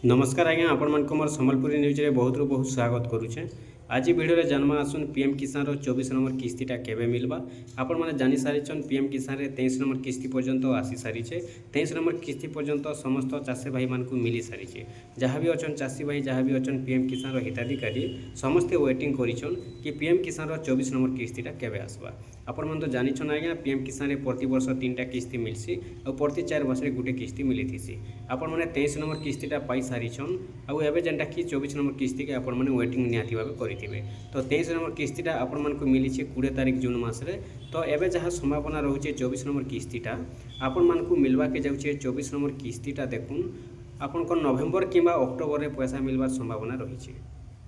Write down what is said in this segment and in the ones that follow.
नमस्कार आज्ञा आपण मानक मोर संबलपुरी न्यूज रे बहुत बहुत स्वागत करुचे। आज वीडियो जानमा आसुन पीएम किसान रो 24 नंबर किस्तीटा केबे मिलबा। आपण माने जानि सारिछन पीएम किसान रे 23 नंबर किस्ती पर्यंत आसी सारिछे। 23 नंबर किस्ती पर्यंत समस्त चाषी भाई मानकु मिली सारिछे। जहाँ भी अछन चाषी भाई जहाँ भी अछन पीएम किसान रो हिताधिकारी समस्ते वेटिंग करिछन कि पीएम किसान रो 24 नंबर किस्तीटा केबे आसबा। आपण मन तो जानिछन आज्ञा पीएम किसान रे प्रति वर्ष 3टा किस्ती मिलसी और प्रति 4 वर्ष रे गुटे किस्ती मिलिथिसी। आपण माने 23 नंबर किस्तीटा पाई सारिछन और एबे जेनटा कि 24 नंबर किस्ती के आपण माने वेटिंग निहाती भाबे करिथिबे। तो 23 नंबर किस्तीटा आपण मानकु मिलिछे 20 तारिख जून मास रे। तो एबे जहाँ संभावना रहुचे 24 नंबर किस्तीटा आपण मानकु मिलवा के जाउछे। 24 नंबर किस्तीटा देखुन आपण को नवेम्बर किंबा अक्टोबर रे पैसा मिलवार संभावना रहिछे।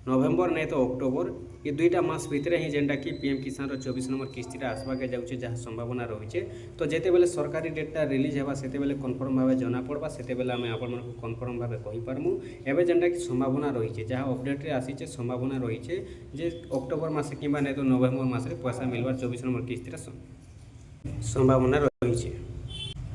नवेम्बर नहीं तो अक्टोबर ये दुईटा मास भितर ही जेनटा कि पीएम किसान 24 नंबर किस्तीटा आसवा के जाउछे जहाँ संभावना रही है। तो जेते बेले सरकारी डेटा रिलीज हेबा सेते बेले कन्फर्म भाव जना पड़वा सेते बेले आमे आपण मानकु कन्फर्म भाव कहि पारमु। एबे जेनटा कि संभावना रही है जहाँ अपडेट रे आसीचे संभावना रही है जे अक्टोबर मास किंबा नहीं तो नवेम्बर मास रे पैसा मिलवार 24 नंबर किस्तीरा संभावना रही है।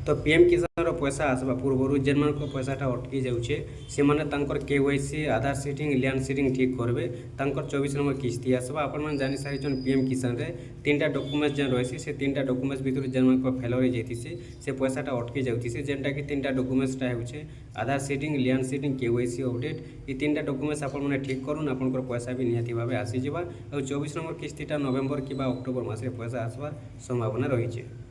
तो पीएम किसान पैसा आसवा पूर्व जेन मान पैसाटा अटकी जाऊे से माने तांकर केवाईसी आधार सीटिंग लैंड सीटिंग ठीक करेंगे 24 नंबर किस्ती आसवा। आपण जानी सारी पीएम किसान रे 3टा डॉक्यूमेंट्स जेन रही से 3टा डॉक्यूमेंट्स भीतर जेन मान फेलोरेज होती से पैसाटा अटकी जाऊे जेनटा कि 3टा डॉक्यूमेंट्सटा होचे Aadhaar seeding land seeding KYC update ये 3टा डॉक्यूमेंट्स आपण मैंने ठीक करूँ आपंकर पैसा भी निहाती भाव आसीजा और 24 नंबर किस्तीटा नवेम्बर कि अक्टोबर मास पैसा आसवार संभावना रही है।